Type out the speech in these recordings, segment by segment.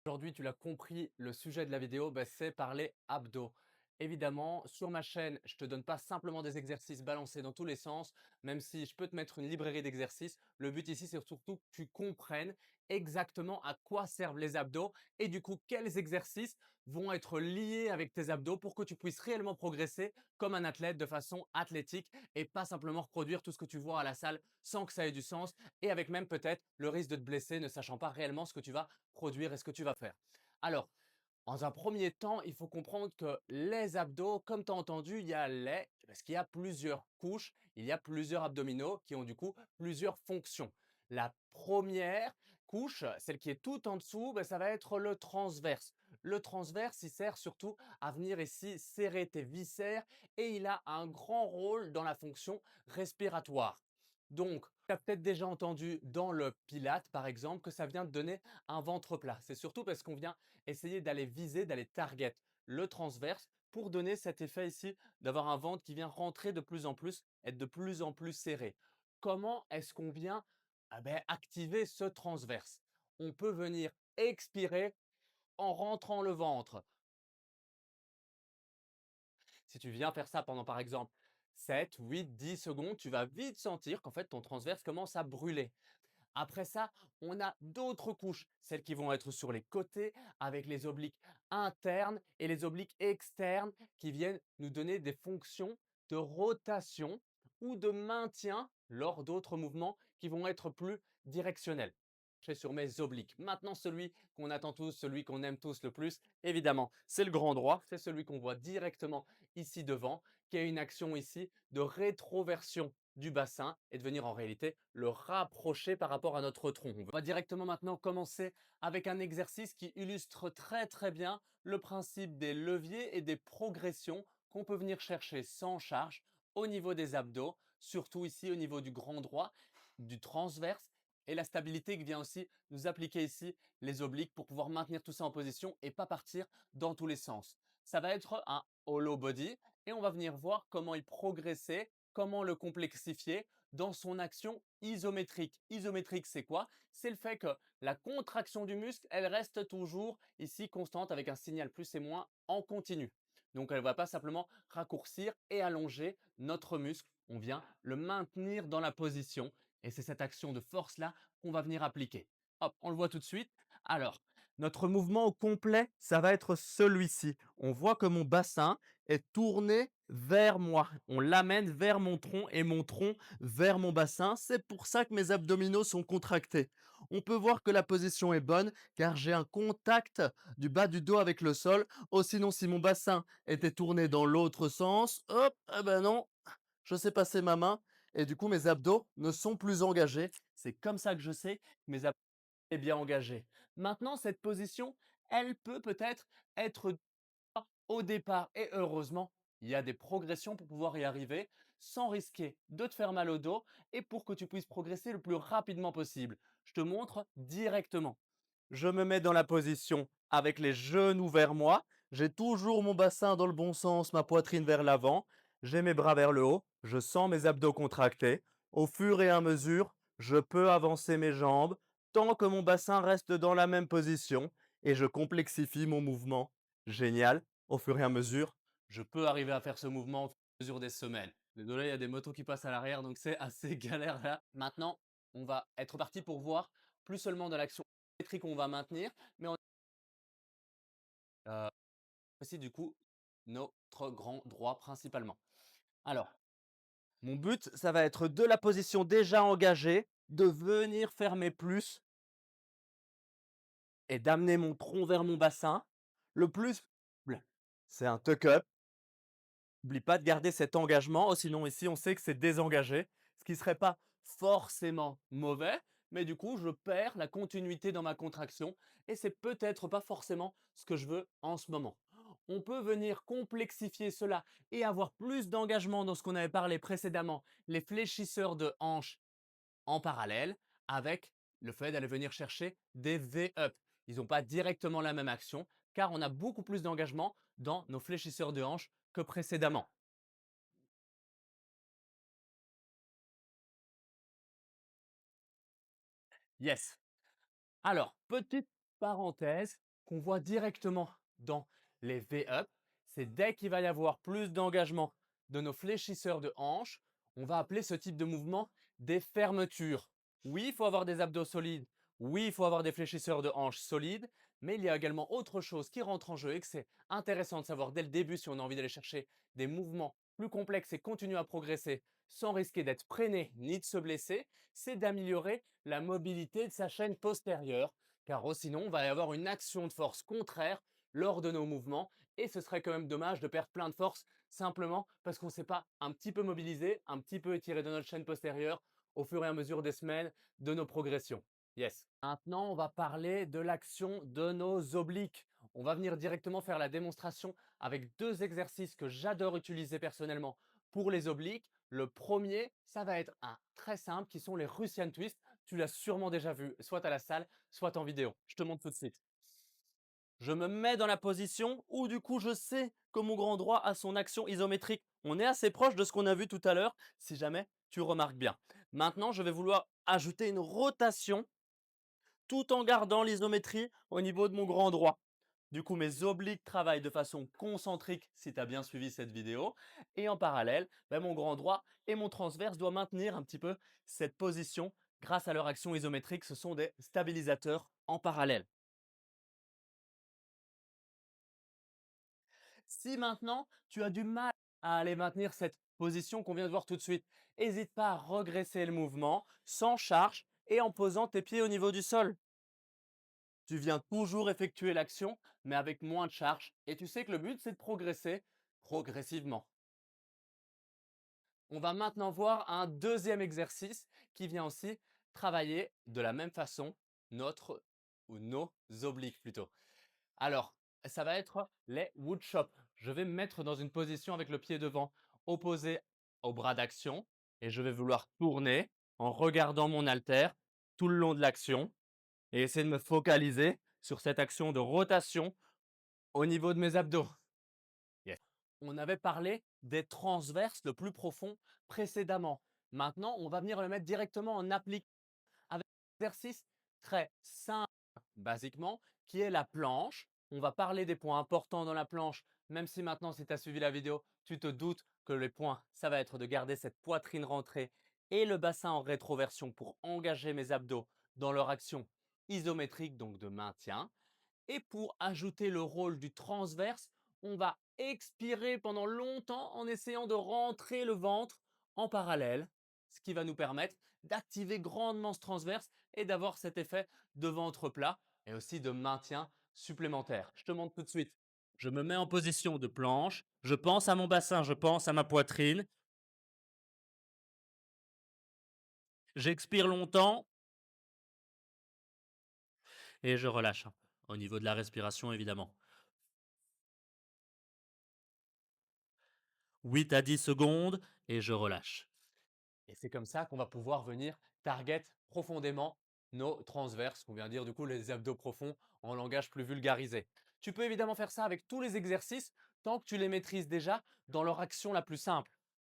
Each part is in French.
Aujourd'hui, tu l'as compris, le sujet de la vidéo, c'est parler abdos. Évidemment, sur ma chaîne, je te donne pas simplement des exercices balancés dans tous les sens, même si je peux te mettre une librairie d'exercices. Le but ici, c'est surtout que tu comprennes exactement à quoi servent les abdos et du coup, quels exercices vont être liés avec tes abdos pour que tu puisses réellement progresser comme un athlète de façon athlétique et pas simplement reproduire tout ce que tu vois à la salle sans que ça ait du sens et avec même peut-être le risque de te blesser ne sachant pas réellement ce que tu vas produire et ce que tu vas faire. Alors, dans un premier temps, il faut comprendre que les abdos, comme tu as entendu, il y a parce qu'il y a plusieurs couches, il y a plusieurs abdominaux qui ont du coup plusieurs fonctions. La première couche, celle qui est tout en dessous, ça va être le transverse. Le transverse, il sert surtout à venir ici serrer tes viscères et il a un grand rôle dans la fonction respiratoire. Donc, tu as peut-être déjà entendu dans le Pilate, par exemple, que ça vient te donner un ventre plat. C'est surtout parce qu'on vient essayer d'aller viser, d'aller target le transverse pour donner cet effet ici d'avoir un ventre qui vient rentrer de plus en plus, être de plus en plus serré. Comment est-ce qu'on vient activer ce transverse? On peut venir expirer en rentrant le ventre. Si tu viens faire ça pendant par exemple 7, 8, 10 secondes, tu vas vite sentir qu'en fait ton transverse commence à brûler. Après ça, on a d'autres couches, celles qui vont être sur les côtés avec les obliques internes et les obliques externes qui viennent nous donner des fonctions de rotation ou de maintien lors d'autres mouvements qui vont être plus directionnels. Je suis sur mes obliques. Maintenant, celui qu'on attend tous, celui qu'on aime tous le plus, évidemment, c'est le grand droit. C'est celui qu'on voit directement ici devant, qui a une action ici de rétroversion du bassin et de venir en réalité le rapprocher par rapport à notre tronc. On va directement maintenant commencer avec un exercice qui illustre très très bien le principe des leviers et des progressions qu'on peut venir chercher sans charge au niveau des abdos, surtout ici au niveau du grand droit, du transverse et la stabilité qui vient aussi nous appliquer ici les obliques pour pouvoir maintenir tout ça en position et pas partir dans tous les sens. Ça va être un hollow body et on va venir voir comment y progresser, comment le complexifier dans son action isométrique. Isométrique, c'est quoi? C'est le fait que la contraction du muscle, elle reste toujours ici constante avec un signal plus et moins en continu. Donc, elle ne va pas simplement raccourcir et allonger notre muscle. On vient le maintenir dans la position et c'est cette action de force-là qu'on va venir appliquer. Hop, on le voit tout de suite. Alors, notre mouvement au complet, ça va être celui-ci. On voit que mon bassin est tourné vers moi. On l'amène vers mon tronc et mon tronc vers mon bassin. C'est pour ça que mes abdominaux sont contractés. On peut voir que la position est bonne car j'ai un contact du bas du dos avec le sol. Oh, sinon, si mon bassin était tourné dans l'autre sens, hop, eh ben non, je sais passer ma main et du coup, mes abdos ne sont plus engagés. C'est comme ça que je sais que mes abdos sont bien engagés. Maintenant, cette position, elle peut peut-être être au départ et heureusement, il y a des progressions pour pouvoir y arriver sans risquer de te faire mal au dos et pour que tu puisses progresser le plus rapidement possible. Je te montre directement. Je me mets dans la position avec les genoux vers moi. J'ai toujours mon bassin dans le bon sens, ma poitrine vers l'avant. J'ai mes bras vers le haut. Je sens mes abdos contractés. Au fur et à mesure, je peux avancer mes jambes tant que mon bassin reste dans la même position et je complexifie mon mouvement. Génial. Au fur et à mesure, je peux arriver à faire ce mouvement au fur et à mesure des semaines. Désolé, il y a des motos qui passent à l'arrière, donc c'est assez galère là. Maintenant, on va être parti pour voir plus seulement dans l'action symétrique qu'on va maintenir, mais on aussi du coup notre grand droit principalement. Alors, mon but, ça va être de la position déjà engagée, de venir fermer plus et d'amener mon tronc vers mon bassin le plus possible. C'est un tuck-up. N'oublie pas de garder cet engagement, oh, sinon ici on sait que c'est désengagé, ce qui ne serait pas forcément mauvais, mais du coup je perds la continuité dans ma contraction et c'est peut-être pas forcément ce que je veux en ce moment. On peut venir complexifier cela et avoir plus d'engagement dans ce qu'on avait parlé précédemment, les fléchisseurs de hanches en parallèle avec le fait d'aller venir chercher des V-up. Ils n'ont pas directement la même action car on a beaucoup plus d'engagement dans nos fléchisseurs de hanches que précédemment. Yes. Alors, petite parenthèse, qu'on voit directement dans les V-up, c'est dès qu'il va y avoir plus d'engagement de nos fléchisseurs de hanches, on va appeler ce type de mouvement des fermetures. Oui, il faut avoir des abdos solides. Oui, il faut avoir des fléchisseurs de hanches solides. Mais il y a également autre chose qui rentre en jeu et que c'est intéressant de savoir dès le début si on a envie d'aller chercher des mouvements plus complexes et continuer à progresser sans risquer d'être freiné ni de se blesser, c'est d'améliorer la mobilité de sa chaîne postérieure, car sinon on va y avoir une action de force contraire lors de nos mouvements et ce serait quand même dommage de perdre plein de force simplement parce qu'on ne s'est pas un petit peu mobilisé, un petit peu étiré de notre chaîne postérieure au fur et à mesure des semaines de nos progressions. Yes. Maintenant, on va parler de l'action de nos obliques. On va venir directement faire la démonstration avec deux exercices que j'adore utiliser personnellement pour les obliques. Le premier, ça va être un très simple qui sont les Russian Twist. Tu l'as sûrement déjà vu, soit à la salle, soit en vidéo. Je te montre tout de suite. Je me mets dans la position où du coup je sais que mon grand droit a son action isométrique. On est assez proche de ce qu'on a vu tout à l'heure, si jamais tu remarques bien. Maintenant, je vais vouloir ajouter une rotation tout en gardant l'isométrie au niveau de mon grand droit. Du coup, mes obliques travaillent de façon concentrique si tu as bien suivi cette vidéo. Et en parallèle, ben, mon grand droit et mon transverse doivent maintenir un petit peu cette position grâce à leur action isométrique. Ce sont des stabilisateurs en parallèle. Si maintenant tu as du mal à aller maintenir cette position qu'on vient de voir tout de suite, n'hésite pas à regresser le mouvement sans charge et en posant tes pieds au niveau du sol. Tu viens toujours effectuer l'action, mais avec moins de charge. Et tu sais que le but, c'est de progresser progressivement. On va maintenant voir un deuxième exercice qui vient aussi travailler de la même façon notre ou nos obliques plutôt. Alors, ça va être les wood chops. Je vais me mettre dans une position avec le pied devant opposé au bras d'action et je vais vouloir tourner en regardant mon haltère tout le long de l'action et essayer de me focaliser sur cette action de rotation au niveau de mes abdos. Yes. On avait parlé des transverses le plus profond précédemment. Maintenant, on va venir le mettre directement en applique avec un exercice très simple, basiquement, qui est la planche. On va parler des points importants dans la planche, même si maintenant, si tu as suivi la vidéo, tu te doutes que les points, ça va être de garder cette poitrine rentrée et le bassin en rétroversion pour engager mes abdos dans leur action isométrique, donc de maintien. Et pour ajouter le rôle du transverse, on va expirer pendant longtemps en essayant de rentrer le ventre en parallèle, ce qui va nous permettre d'activer grandement ce transverse et d'avoir cet effet de ventre plat et aussi de maintien supplémentaire. Je te montre tout de suite. Je me mets en position de planche, je pense à mon bassin, je pense à ma poitrine, j'expire longtemps et je relâche un peu. Au niveau de la respiration, évidemment. 8 à 10 secondes et je relâche. Et c'est comme ça qu'on va pouvoir venir target profondément nos transverses, qu'on vient de dire du coup les abdos profonds en langage plus vulgarisé. Tu peux évidemment faire ça avec tous les exercices tant que tu les maîtrises déjà dans leur action la plus simple.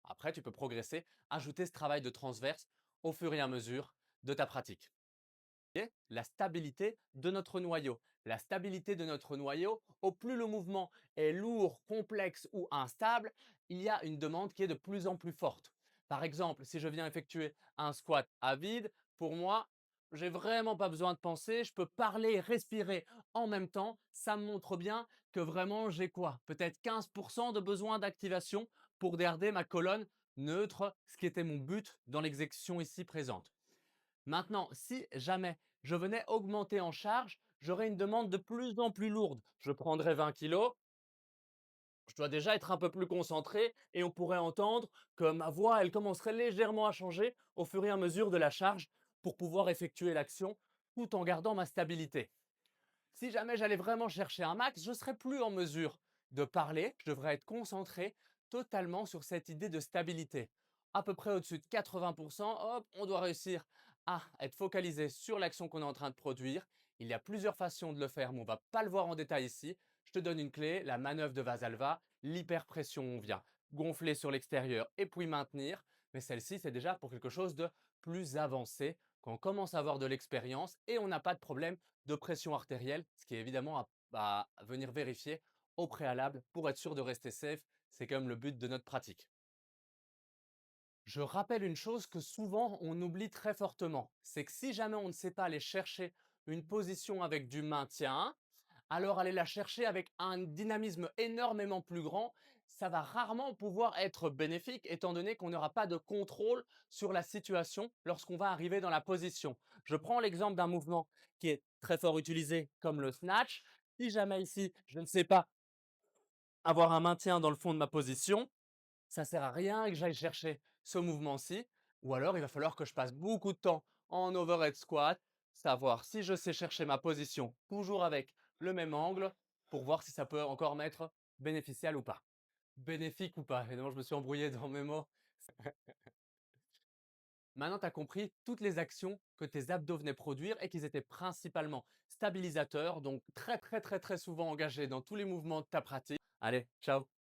Après, tu peux progresser, ajouter ce travail de transverse au fur et à mesure de ta pratique. La stabilité de notre noyau. La stabilité de notre noyau, au plus le mouvement est lourd, complexe ou instable, il y a une demande qui est de plus en plus forte. Par exemple, si je viens effectuer un squat à vide, pour moi, j'ai vraiment pas besoin de penser, je peux parler et respirer en même temps. Ça me montre bien que vraiment j'ai quoi? Peut-être 15% de besoin d'activation pour garder ma colonne neutre, ce qui était mon but dans l'exécution ici présente. Maintenant, si jamais je venais augmenter en charge, j'aurais une demande de plus en plus lourde. Je prendrais 20 kilos, je dois déjà être un peu plus concentré et on pourrait entendre que ma voix, elle commencerait légèrement à changer au fur et à mesure de la charge pour pouvoir effectuer l'action tout en gardant ma stabilité. Si jamais j'allais vraiment chercher un max, je serais plus en mesure de parler. Je devrais être concentré totalement sur cette idée de stabilité. À peu près au-dessus de 80%, hop, on doit réussir à être focalisé sur l'action qu'on est en train de produire. Il y a plusieurs façons de le faire, mais on ne va pas le voir en détail ici. Je te donne une clé, la manœuvre de Vasalva, l'hyperpression. On vient gonfler sur l'extérieur et puis maintenir. Mais celle-ci, c'est déjà pour quelque chose de plus avancé, quand on commence à avoir de l'expérience et on n'a pas de problème de pression artérielle, ce qui est évidemment venir vérifier au préalable pour être sûr de rester safe. C'est quand même le but de notre pratique. Je rappelle une chose que souvent on oublie très fortement, c'est que si jamais on ne sait pas aller chercher une position avec du maintien, alors aller la chercher avec un dynamisme énormément plus grand, ça va rarement pouvoir être bénéfique étant donné qu'on n'aura pas de contrôle sur la situation lorsqu'on va arriver dans la position. Je prends l'exemple d'un mouvement qui est très fort utilisé comme le snatch. Si jamais ici, je ne sais pas avoir un maintien dans le fond de ma position, ça sert à rien que j'aille chercher ce mouvement-ci, ou alors il va falloir que je passe beaucoup de temps en overhead squat, savoir si je sais chercher ma position toujours avec le même angle pour voir si ça peut encore m'être bénéficial ou pas. Bénéfique ou pas, évidemment je me suis embrouillé dans mes mots. Maintenant, tu as compris toutes les actions que tes abdos venaient produire et qu'ils étaient principalement stabilisateurs, donc très très très très souvent engagés dans tous les mouvements de ta pratique. Allez, ciao!